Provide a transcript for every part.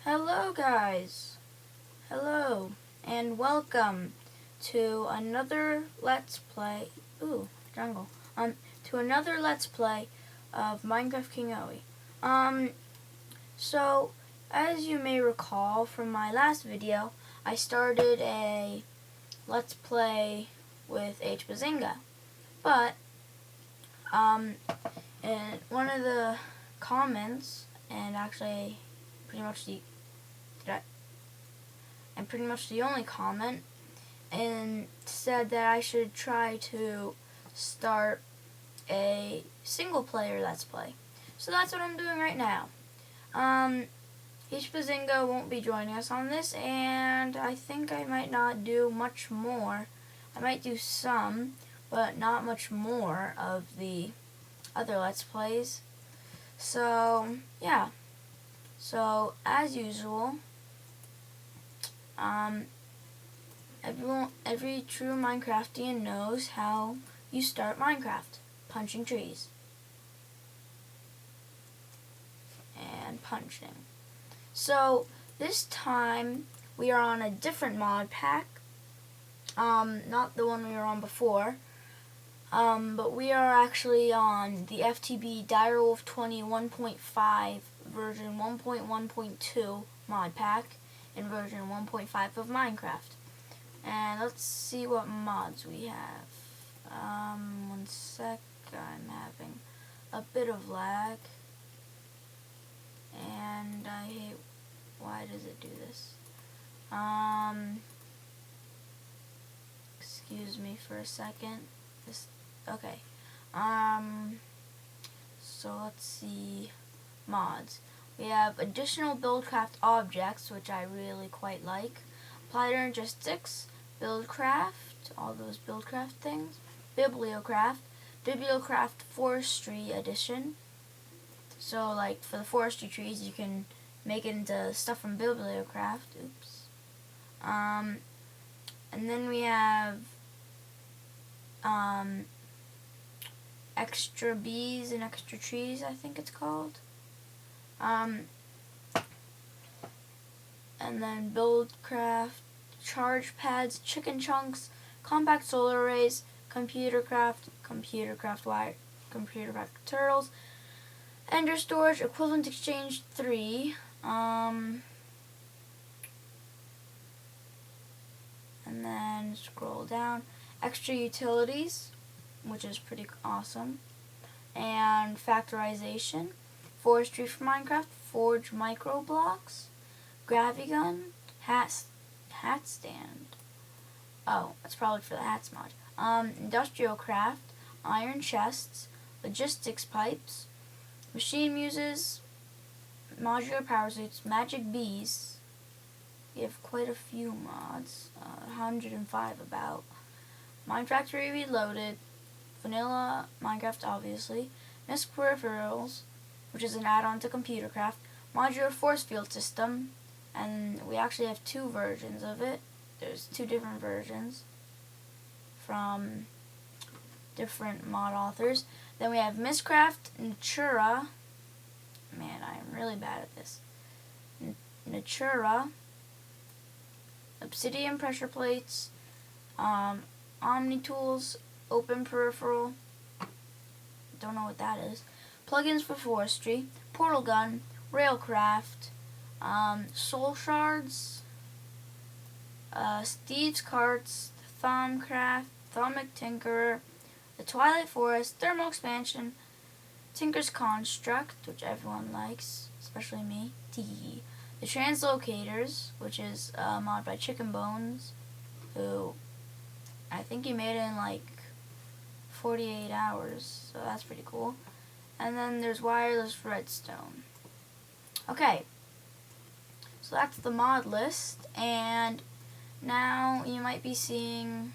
Hello guys, hello and welcome to another Let's Play, jungle, to another Let's Play of MinecrafkingOeh. So as you may recall from my last video, I started a Let's Play with Bazinga, but, in one of the comments, and actually pretty much the only comment, and said that I should try to start a single player Let's Play. So that's what I'm doing right now. Bazinga won't be joining us on this, and I think I might not do much more. I might do some, but not much more of the other Let's Plays. So, yeah. So, as usual, every true Minecraftian knows how you start Minecraft. Punching trees. And punching. So, this time, we are on a different mod pack. Not the one we were on before. But we are actually on the FTB Direwolf20 1.5 version 1.1.2 mod pack in version 1.5 of Minecraft. And let's see what mods we have. One sec, I'm having a bit of lag. And I hate, why does it do this? Excuse me for a second. Okay. So let's see. Mods. We have additional buildcraft objects, which I really quite like. Applied energistics, buildcraft, all those buildcraft things. Bibliocraft forestry edition. So like for the forestry trees, you can make it into stuff from bibliocraft. Oops. And then we have extra bees and extra trees, I think it's called. And then buildcraft, charge pads, chicken chunks, compact solar arrays, computercraft wire, computercraft turtles, ender storage, equivalent exchange 3, and then scroll down, extra utilities, which is pretty awesome, and factorization, forestry for Minecraft, forge micro blocks, gravity gun, hat stand. Oh, that's probably for the hats mod. Industrial craft, iron chests, logistics pipes, machine muses, modular power suits, magic bees. We have quite a few mods, 105 about. Mine Factory Reloaded, vanilla Minecraft obviously, Misc Peripherals, which is an add-on to Computercraft, modular force field system, and we actually have two versions of it. There's two different versions from different mod authors. Then we have Miscraft Natura. Man, I am really bad at this. Natura, obsidian pressure plates, Omni Tools, open peripheral, don't know what that is, plugins for forestry, portal gun, railcraft, soul shards, Steve's carts, Thumbcraft, Thumbic Tinkerer, the Twilight Forest, thermal expansion, Tinker's Construct, which everyone likes, especially me, tee. The Translocators, which is a mod by Chicken Bones, who I think he made it in like 48 hours, so that's pretty cool. And then there's wireless redstone. Okay, so that's the mod list, and now you might be seeing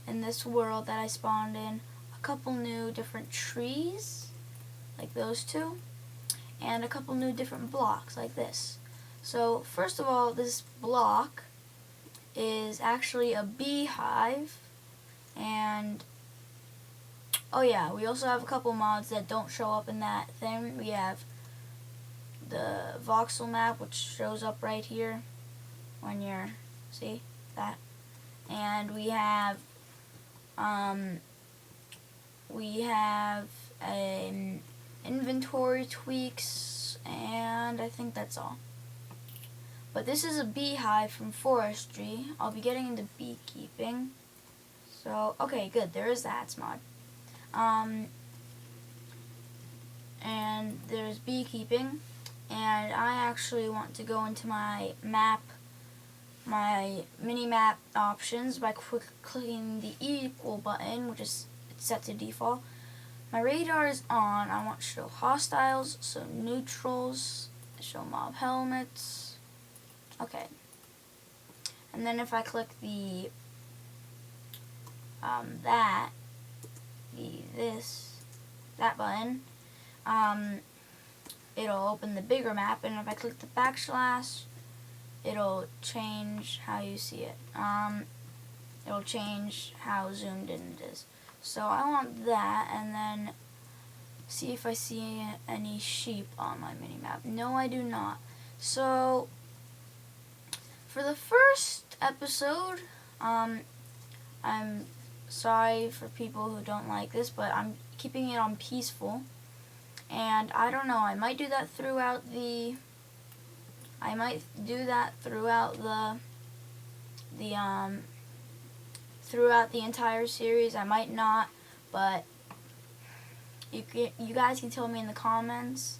in this world that I spawned in a couple new different trees, like those two, and a couple new different blocks, like this. So first of all, this block is actually a beehive, and oh yeah, we also have a couple mods that don't show up in that thing. We have the voxel map, which shows up right here when you're, see that, and we have inventory tweaks, and I think that's all. But this is a beehive from forestry. I'll be getting into beekeeping. So, okay, good. There is the hats mod. And there's beekeeping. And I actually want to go into my map, my mini-map options by clicking the equal button, which is set to default. My radar is on. I want to show hostiles, so neutrals, show mob helmets. Okay. And then if I click the that button, it'll open the bigger map, and if I click the backslash, it'll change how you see it. It'll change how zoomed in it is. So I want that, and then see if I see any sheep on my minimap. No, I do not. So for the first episode, I'm sorry for people who don't like this, but I'm keeping it on peaceful. And I don't know, I might do that throughout the throughout the entire series. I might not, but you guys can tell me in the comments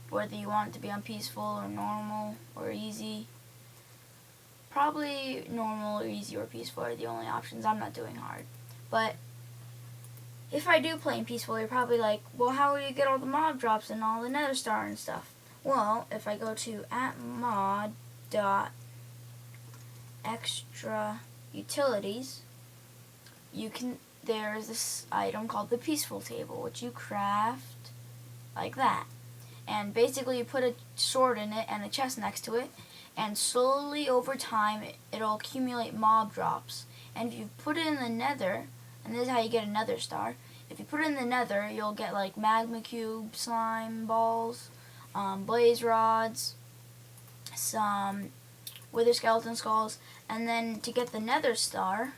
whether you want it to be on peaceful or normal or easy. Probably normal or easy or peaceful are the only options. I'm not doing hard. But if I do play in peaceful, you're probably like, well, how will you get all the mob drops and all the nether star and stuff? Well, if I go to @mod.extra_utilities, there's this item called the peaceful table, which you craft like that. And basically you put a sword in it and a chest next to it, and slowly over time it'll accumulate mob drops. And if you put it in the nether, and this is how you get a nether star, if you put it in the nether, you'll get like magma cube, slime balls, blaze rods, some wither skeleton skulls, and then to get the nether star,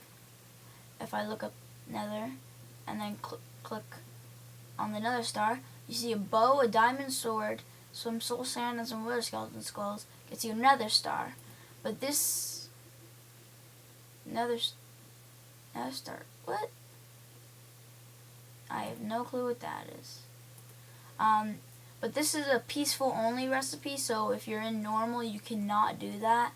if I look up nether and then click on the nether star, you see a bow, a diamond sword, some soul sand, and some wither skeleton skulls. Gets you a nether star. But this nether star, what? I have no clue what that is. But this is a peaceful only recipe, so if you're in normal, you cannot do that.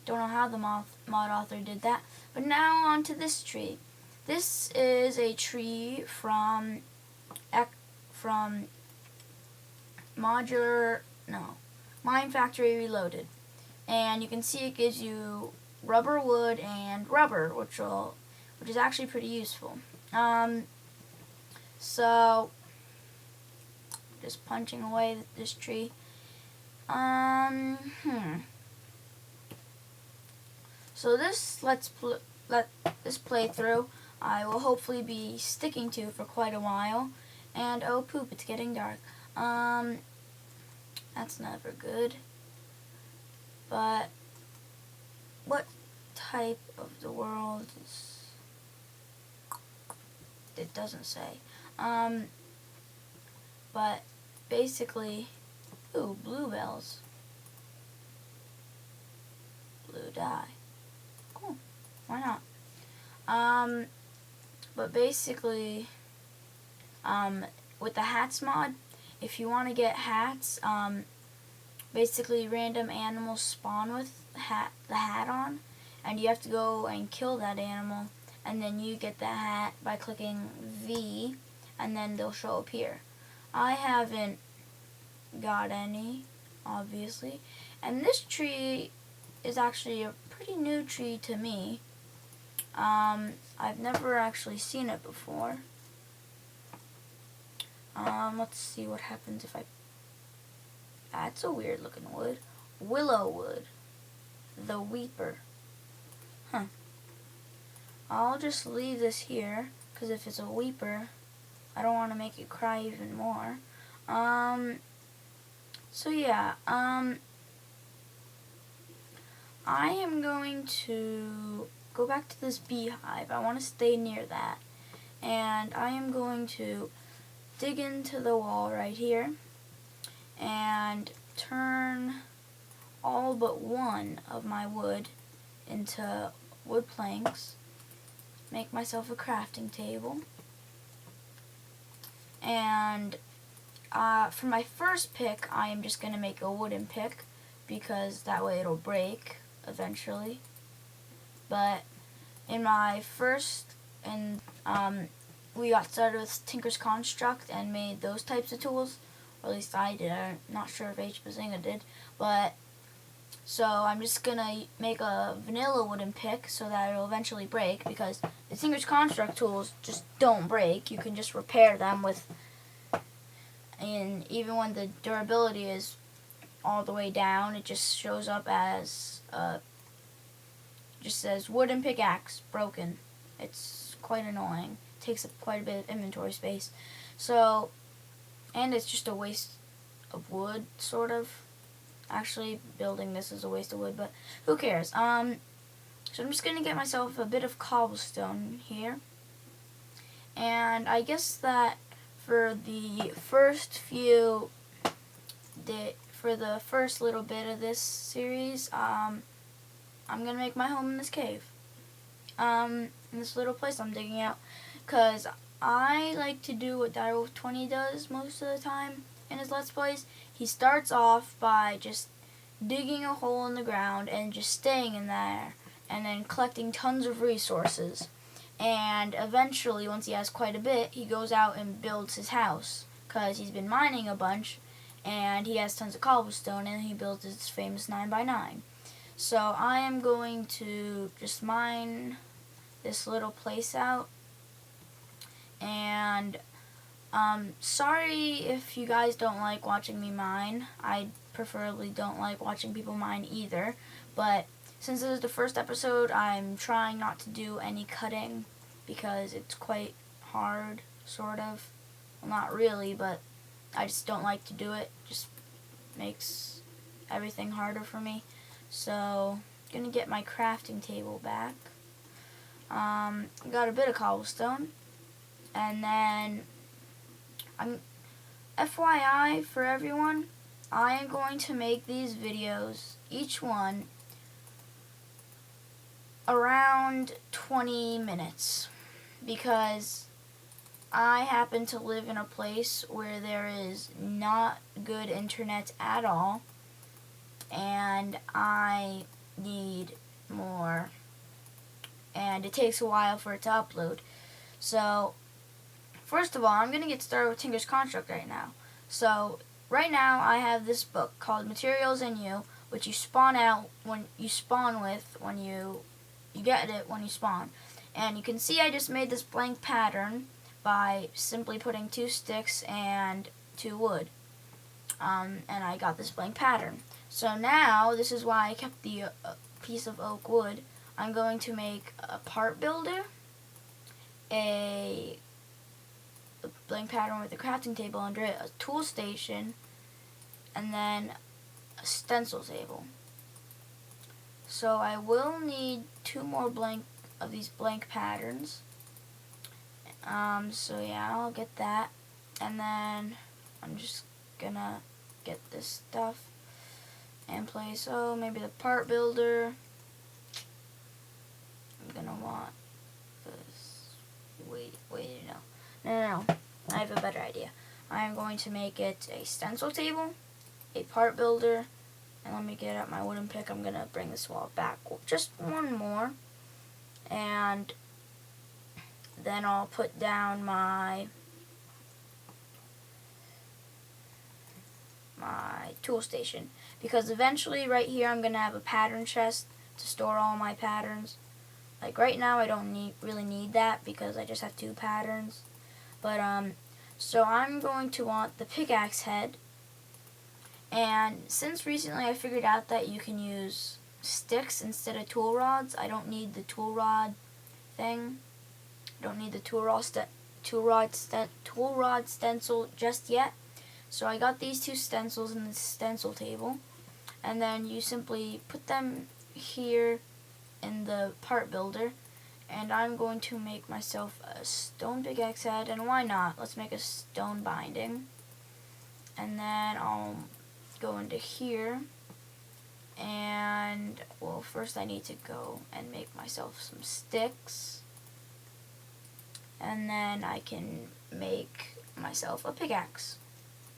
Don't know how the mod author did that. But now on to this tree. This is a tree from Mine Factory Reloaded. And you can see it gives you rubber, wood, and rubber, which is actually pretty useful. So just punching away this tree. So this this playthrough I will hopefully be sticking to for quite a while. And oh poop, it's getting dark. That's never good. But what type of the world is, it doesn't say. But basically, ooh, bluebells. Blue dye. Cool. Why not? But basically, with the hats mod, if you want to get hats, basically random animals spawn with the hat on, and you have to go and kill that animal, and then you get the hat by clicking V, and then they'll show up here. I haven't got any, obviously, and this tree is actually a pretty new tree to me. I've never actually seen it before. Let's see what happens if I... That's a weird looking wood. Willow wood. The Weeper. Huh. I'll just leave this here, because if it's a Weeper, I don't want to make it cry even more. So yeah, I am going to go back to this beehive. I want to stay near that. And I am going to dig into the wall right here and turn all but one of my wood into wood planks. Make myself a crafting table. And for my first pick, I am just going to make a wooden pick because that way it'll break eventually. But in my first, we got started with Tinker's Construct and made those types of tools, or at least I did. I'm not sure if H. Bazinga did, but so I'm just gonna make a vanilla wooden pick so that it'll eventually break, because the Tinker's Construct tools just don't break. You can just repair them with, and even when the durability is all the way down, it just shows up as just says wooden pickaxe broken. It's quite annoying. It takes up quite a bit of inventory space. So, and it's just a waste of wood, sort of. Actually, building this is a waste of wood, but who cares? So I'm just gonna get myself a bit of cobblestone here, and I guess that for the first little bit of this series, I'm gonna make my home in this cave, in this little place I'm digging out, because I like to do what Direwolf20 does most of the time in his Let's Plays. He starts off by just digging a hole in the ground and just staying in there, and then collecting tons of resources. And eventually, once he has quite a bit, he goes out and builds his house, because he's been mining a bunch, and he has tons of cobblestone, and he builds his famous 9x9. So I am going to just mine this little place out, and sorry if you guys don't like watching me mine. I preferably don't like watching people mine either, but since this is the first episode, I'm trying not to do any cutting because it's quite hard, sort of. Well, not really, but I just don't like to do it. Just makes everything harder for me. So, I'm gonna get my crafting table back. Got a bit of cobblestone, and then FYI for everyone, I am going to make these videos, each one, around 20 minutes, because I happen to live in a place where there is not good internet at all, and I need more, and it takes a while for it to upload. So, first of all, I'm going to get started with Tinker's Construct right now. So, right now I have this book called Materials in You, which you spawn out when you spawn with, when you get it when you spawn. And you can see I just made this blank pattern by simply putting 2 sticks and 2 wood. And I got this blank pattern. So now, this is why I kept the piece of oak wood. I'm going to make a part builder, a blank pattern with a crafting table under it, a tool station, and then a stencil table. So I will need 2 more of these blank patterns. So yeah, I'll get that, and then I'm just gonna get this stuff and place. So maybe the part builder. I'm gonna want this. Wait, no. I have a better idea. I'm going to make it a stencil table, a part builder, and let me get out my wooden pick. I'm gonna bring this wall back just one more, and then I'll put down my tool station, because eventually right here I'm gonna have a pattern chest to store all my patterns. Like right now I don't really need that because I just have 2 patterns. But so I'm going to want the pickaxe head, and since recently I figured out that you can use sticks instead of tool rods, I don't need the tool rod thing. I don't need the tool rod stencil just yet. So I got these 2 stencils in the stencil table, and then you simply put them here in the part builder, and I'm going to make myself a stone pickaxe head, and why not? Let's make a stone binding. And then I'll go into here, and well, first I need to go and make myself some sticks, and then I can make myself a pickaxe.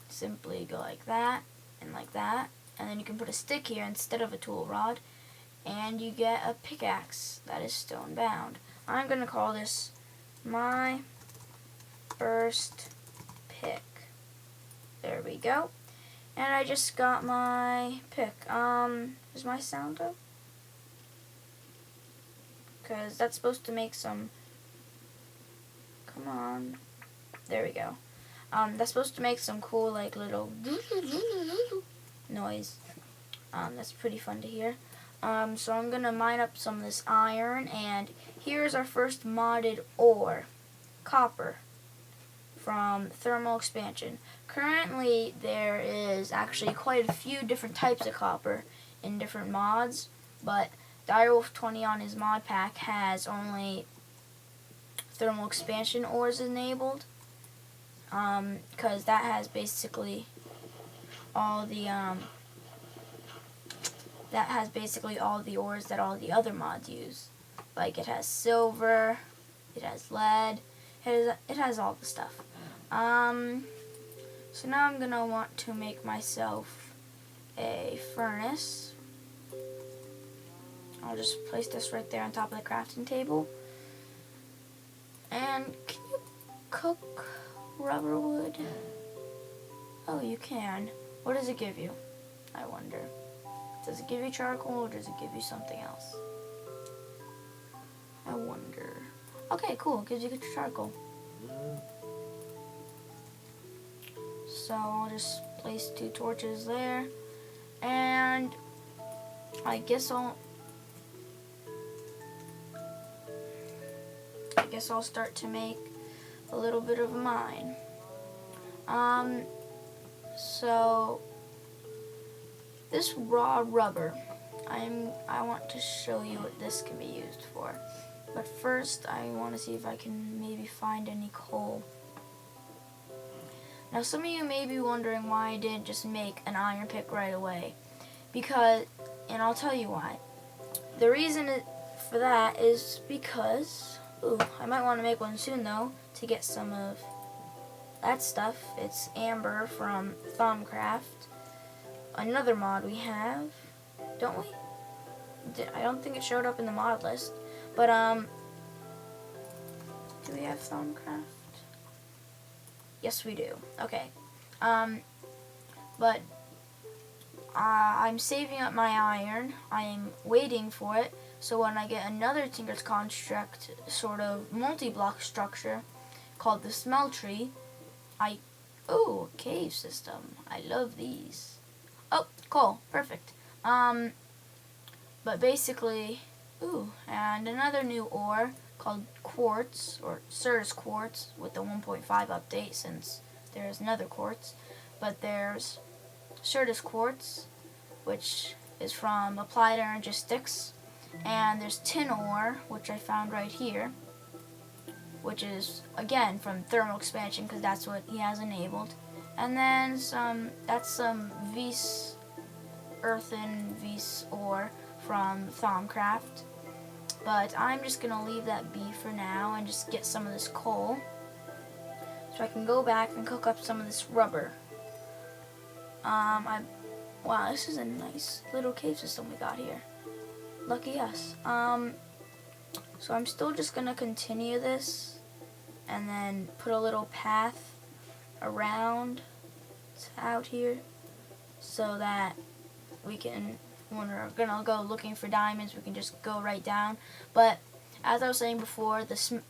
Simply go like that, and then you can put a stick here instead of a tool rod, and you get a pickaxe that is stone bound. I'm going to call this my first pick. There we go. And I just got my pick. Is my sound up? Because that's supposed to make some... Come on. There we go. That's supposed to make some cool, like, little noise. That's pretty fun to hear. So I'm going to mine up some of this iron, and here's our first modded ore, copper, from thermal expansion. Currently, there is actually quite a few different types of copper in different mods, but Direwolf20 on his mod pack has only thermal expansion ores enabled, because that has basically all the ores that all the other mods use. Like, it has silver, it has lead, it has all the stuff. So now I'm gonna want to make myself a furnace. I'll just place this right there on top of the crafting table. And can you cook rubber wood? Oh, you can. What does it give you? I wonder. Does it give you charcoal, or does it give you something else? I wonder. Okay, cool. It gives you charcoal. So I'll just place 2 torches there, and I guess I'll start to make a little bit of a mine. So this raw rubber, I want to show you what this can be used for. But first, I want to see if I can maybe find any coal. Now, some of you may be wondering why I didn't just make an iron pick right away. And I'll tell you why. The reason for that is because, I might want to make one soon though, to get some of that stuff. It's amber from Thaumcraft, another mod we have, don't we? I don't think it showed up in the mod list, but do we have Thaumcraft? Yes, we do. Okay. But I'm saving up my iron. I'm waiting for it, so when I get another Tinker's Construct sort of multi-block structure called the Smeltery, cave system. I love these. Oh, cool. Perfect. But basically, and another new ore called Quartz, or Sir's Quartz, with the 1.5 update, since there's another Quartz. But there's Sir's Quartz, which is from Applied Energistics, and there's tin ore, which I found right here, which is again from thermal expansion, because that's what he has enabled. And then that's some earthen Vis ore from Thaumcraft. But I'm just gonna leave that be for now and just get some of this coal, so I can go back and cook up some of this rubber. Wow, this is a nice little cave system we got here. Lucky us. So I'm still just gonna continue this, and then put a little path around out here, so that we can, when we're gonna go looking for diamonds, we can just go right down. But as I was saying before, with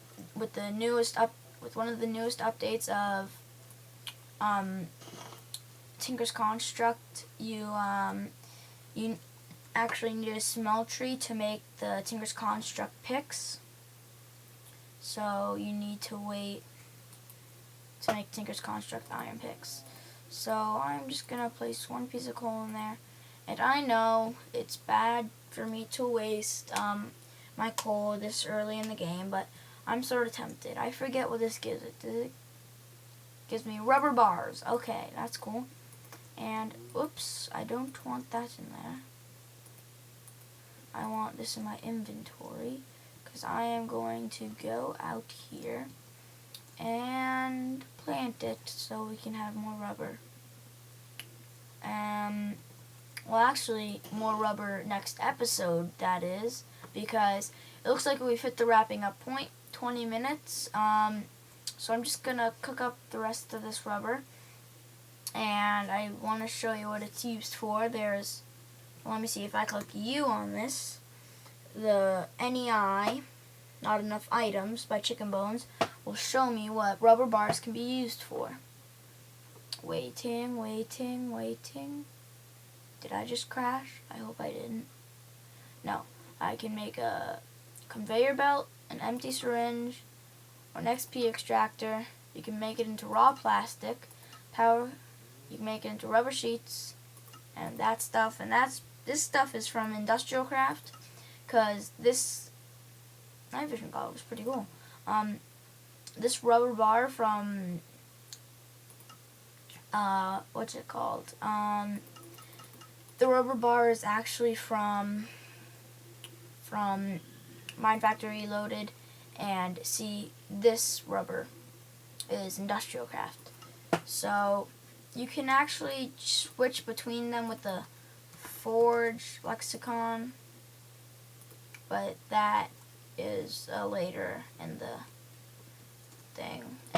one of the newest updates of Tinker's Construct, you actually need a smeltery to make the Tinker's Construct picks. So you need to wait to make Tinker's Construct iron picks. So I'm just gonna place one piece of coal in there. And I know it's bad for me to waste my coal this early in the game, but I'm sort of tempted. I forget what this gives it. It gives me rubber bars. Okay, that's cool. And, oops, I don't want that in there. I want this in my inventory, because I am going to go out here and plant it so we can have more rubber. Well, actually, more rubber next episode, that is, because it looks like we've hit the wrapping up point, 20 minutes. So I'm just going to cook up the rest of this rubber, and I want to show you what it's used for. There's, let me see, if I click U on this, the NEI, Not Enough Items by Chicken Bones, will show me what rubber bars can be used for. Waiting. Did I just crash? I hope I didn't. No. I can make a conveyor belt, an empty syringe, or an XP extractor. You can make it into raw plastic, power. You can make it into rubber sheets, and that stuff. And this stuff is from Industrial Craft, because this night vision goggle is pretty cool. This rubber bar from what's it called? The rubber bar is actually from Minecraft Reloaded, and see, this rubber is Industrial Craft. So you can actually switch between them with the Forge lexicon, but that is later in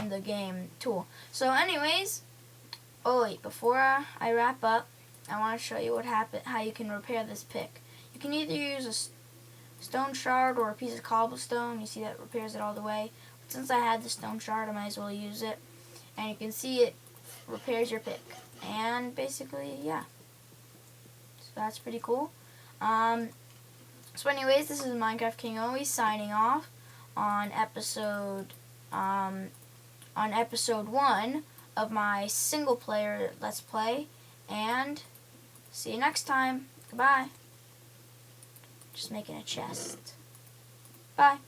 the game tool. So anyways, oh wait, before I wrap up, I want to show you how you can repair this pick. You can either use a stone shard or a piece of cobblestone. You see that repairs it all the way. But since I had the stone shard, I might as well use it. And you can see it repairs your pick. And basically, yeah. So that's pretty cool. So anyways, this is MinecrafkingOeh signing off on episode 1 of my single player Let's Play, and see you next time. Goodbye. Just making a chest. Bye.